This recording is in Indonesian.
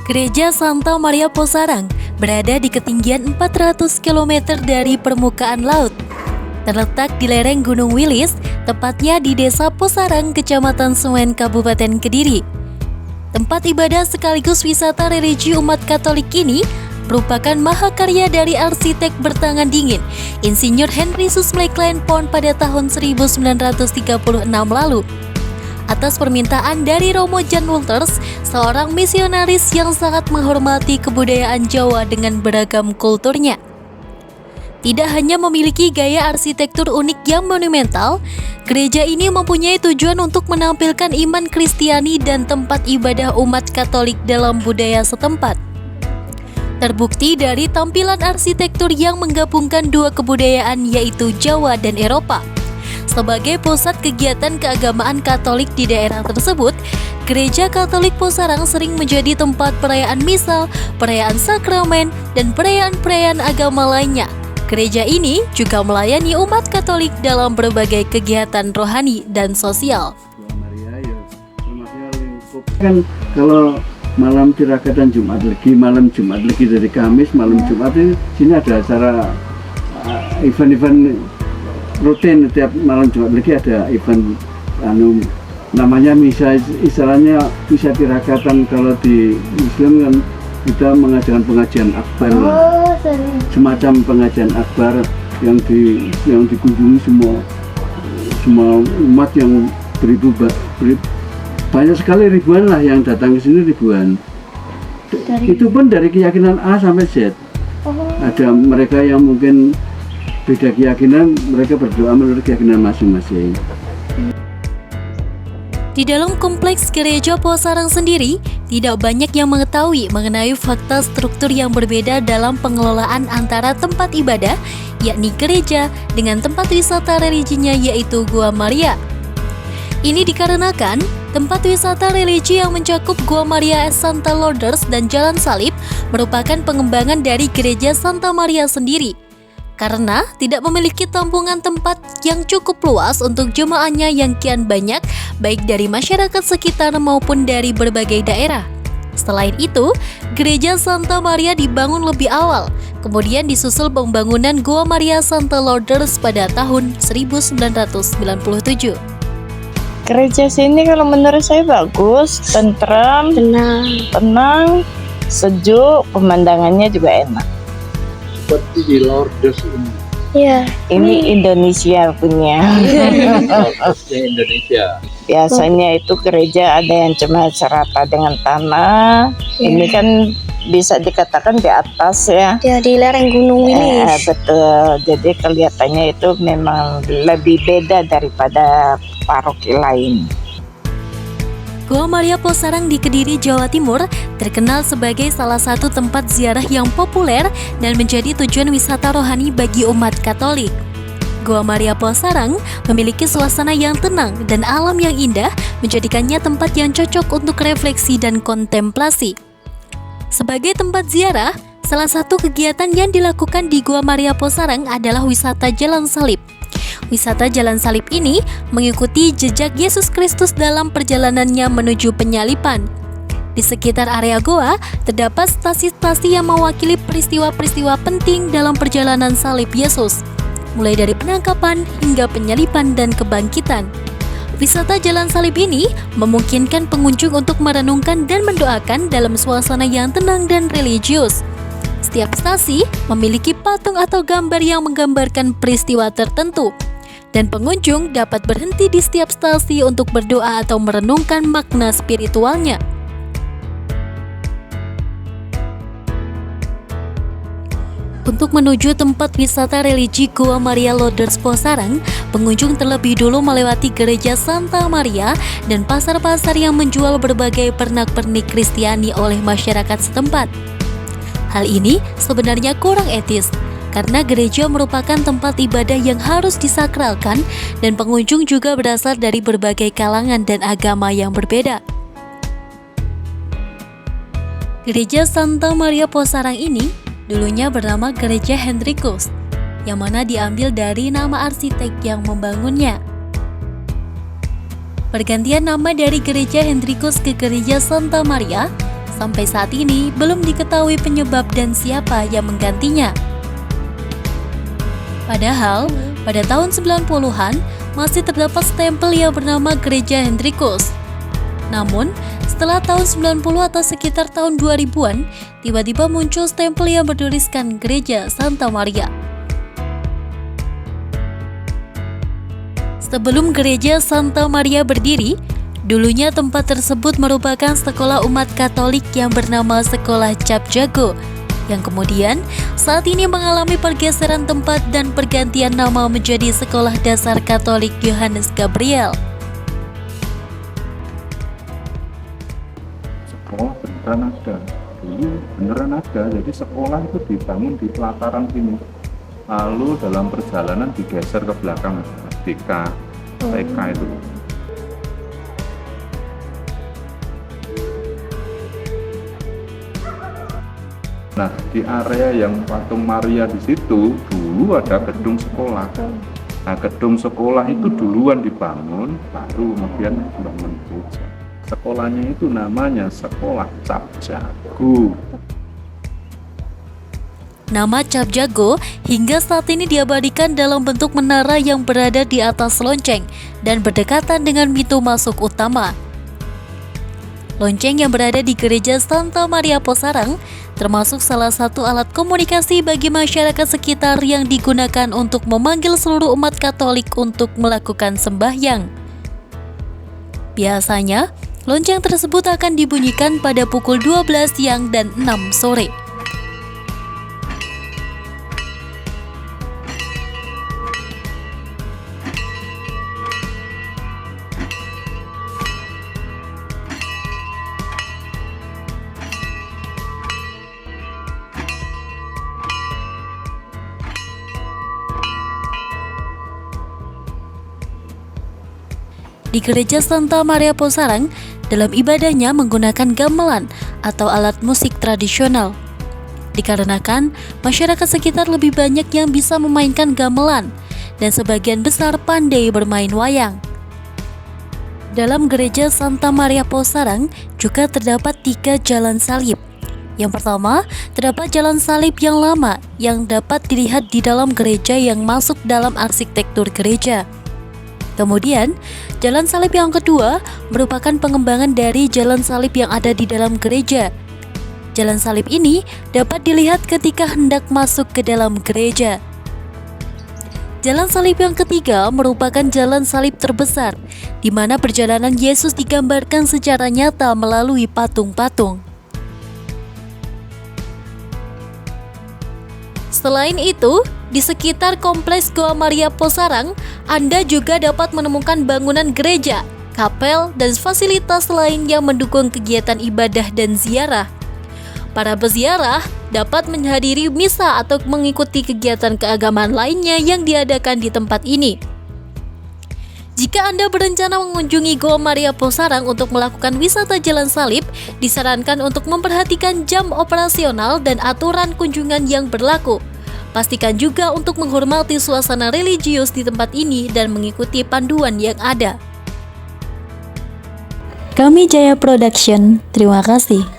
Gereja Santa Maria Posarang berada di ketinggian 400 km dari permukaan laut. Terletak di lereng Gunung Wilis, tepatnya di Desa Posarang, Kecamatan Sewen, Kabupaten Kediri. Tempat ibadah sekaligus wisata religi umat Katolik ini merupakan mahakarya dari arsitek bertangan dingin, Insinyur Henry Susmley Cleanpont pada tahun 1936 lalu. Atas permintaan dari Romo Jan Wolters, seorang misionaris yang sangat menghormati kebudayaan Jawa dengan beragam kulturnya. Tidak hanya memiliki gaya arsitektur unik yang monumental, gereja ini mempunyai tujuan untuk menampilkan iman Kristiani dan tempat ibadah umat Katolik dalam budaya setempat. Terbukti dari tampilan arsitektur yang menggabungkan dua kebudayaan yaitu Jawa dan Eropa. Sebagai pusat kegiatan keagamaan Katolik di daerah tersebut, Gereja Katolik Posarang sering menjadi tempat perayaan misa, perayaan sakramen, dan perayaan-perayaan agama lainnya. Gereja ini juga melayani umat Katolik dalam berbagai kegiatan rohani dan sosial. Kan kalau malam tirakatan Jumat Legi dari Kamis, malam Jumat itu sini ada acara event-event rutin. Tiap malam Jumat Legi ada event namanya misa, istilahnya misa tirakatan. Kalau di Muslim kan kita mengadakan pengajian akbar, semacam pengajian akbar yang dikunjungi semua umat yang banyak sekali, ribuan lah yang datang ke sini, ribuan. Itu pun dari keyakinan A sampai Z. Ada mereka yang mungkin beda keyakinan, mereka berdoa menurut keyakinan masing-masing. Di dalam kompleks Gereja Posarang sendiri, tidak banyak yang mengetahui mengenai fakta struktur yang berbeda dalam pengelolaan antara tempat ibadah, yakni gereja, dengan tempat wisata religinya yaitu Gua Maria. Ini dikarenakan tempat wisata religi yang mencakup Gua Maria Santa Lourdes dan Jalan Salib merupakan pengembangan dari Gereja Santa Maria sendiri, karena tidak memiliki tampungan tempat yang cukup luas untuk jemaahnya yang kian banyak, baik dari masyarakat sekitar maupun dari berbagai daerah. Selain itu, Gereja Santa Maria dibangun lebih awal, kemudian disusul pembangunan Gua Maria Santa Lourdes pada tahun 1997. Gereja sini kalau menurut saya bagus, tenang, sejuk, pemandangannya juga enak. Seperti di Lourdes ini. Iya. Ini Indonesia punya. Indonesia. Biasanya itu gereja ada yang cuma serata dengan tanah. Ini kan bisa dikatakan di atas ya. Ya, di lereng Gunung Wilis. Betul. Jadi kelihatannya itu memang lebih beda daripada paroki lain. Gua Maria Posarang di Kediri, Jawa Timur terkenal sebagai salah satu tempat ziarah yang populer dan menjadi tujuan wisata rohani bagi umat Katolik. Gua Maria Posarang memiliki suasana yang tenang dan alam yang indah, menjadikannya tempat yang cocok untuk refleksi dan kontemplasi. Sebagai tempat ziarah, salah satu kegiatan yang dilakukan di Gua Maria Posarang adalah wisata Jalan Salib. Wisata Jalan Salib ini mengikuti jejak Yesus Kristus dalam perjalanannya menuju penyaliban. Di sekitar area goa terdapat stasi-stasi yang mewakili peristiwa-peristiwa penting dalam perjalanan salib Yesus, mulai dari penangkapan hingga penyaliban dan kebangkitan. Wisata Jalan Salib ini memungkinkan pengunjung untuk merenungkan dan mendoakan dalam suasana yang tenang dan religius. Setiap stasi memiliki patung atau gambar yang menggambarkan peristiwa tertentu, dan pengunjung dapat berhenti di setiap stasi untuk berdoa atau merenungkan makna spiritualnya. Untuk menuju tempat wisata religi Gua Maria Lourdes Posarang, pengunjung terlebih dulu melewati Gereja Santa Maria dan pasar-pasar yang menjual berbagai pernak-pernik Kristiani oleh masyarakat setempat. Hal ini sebenarnya kurang etis, karena gereja merupakan tempat ibadah yang harus disakralkan dan pengunjung juga berasal dari berbagai kalangan dan agama yang berbeda. Gereja Santa Maria Posarang ini dulunya bernama Gereja Hendrikus, yang mana diambil dari nama arsitek yang membangunnya. Pergantian nama dari Gereja Hendrikus ke Gereja Santa Maria Sampai saat ini belum diketahui penyebab dan siapa yang menggantinya. Padahal, pada tahun 90-an masih terdapat stempel yang bernama Gereja Hendrikus. Namun, setelah tahun 90 atau sekitar tahun 2000-an, tiba-tiba muncul stempel yang bertuliskan Gereja Santa Maria. Sebelum Gereja Santa Maria berdiri, dulunya tempat tersebut merupakan sekolah umat Katolik yang bernama Sekolah Cap Jago, yang kemudian saat ini mengalami pergeseran tempat dan pergantian nama menjadi Sekolah Dasar Katolik Yohanes Gabriel. Sekolah beneran ada, dulu beneran ada, jadi sekolah itu dibangun di pelataran sini. Lalu dalam perjalanan digeser ke belakang TK itu. Nah, di area yang patung Maria di situ dulu ada gedung sekolah. Nah, gedung sekolah itu duluan dibangun, baru kemudian bangun gereja. Sekolahnya itu namanya Sekolah Cap Jago. Nama Cap Jago hingga saat ini diabadikan dalam bentuk menara yang berada di atas lonceng dan berdekatan dengan pintu masuk utama. Lonceng yang berada di Gereja Santa Maria Posarang termasuk salah satu alat komunikasi bagi masyarakat sekitar yang digunakan untuk memanggil seluruh umat Katolik untuk melakukan sembahyang. Biasanya, lonceng tersebut akan dibunyikan pada pukul 12 siang dan 6 sore. Di Gereja Santa Maria Posarang, dalam ibadahnya menggunakan gamelan atau alat musik tradisional. Dikarenakan masyarakat sekitar lebih banyak yang bisa memainkan gamelan dan sebagian besar pandai bermain wayang. Dalam Gereja Santa Maria Posarang juga terdapat 3 jalan salib. Yang pertama, terdapat jalan salib yang lama yang dapat dilihat di dalam gereja yang masuk dalam arsitektur gereja. Kemudian, jalan salib yang kedua merupakan pengembangan dari jalan salib yang ada di dalam gereja. Jalan salib ini dapat dilihat ketika hendak masuk ke dalam gereja. Jalan salib yang ketiga merupakan jalan salib terbesar, di mana perjalanan Yesus digambarkan secara nyata melalui patung-patung. Selain itu, di sekitar Kompleks Goa Maria Posarang, Anda juga dapat menemukan bangunan gereja, kapel, dan fasilitas lain yang mendukung kegiatan ibadah dan ziarah. Para peziarah dapat menghadiri misa atau mengikuti kegiatan keagamaan lainnya yang diadakan di tempat ini. Jika Anda berencana mengunjungi Goa Maria Posarang untuk melakukan wisata jalan salib, disarankan untuk memperhatikan jam operasional dan aturan kunjungan yang berlaku. Pastikan juga untuk menghormati suasana religius di tempat ini dan mengikuti panduan yang ada. Kami Jaya Production, terima kasih.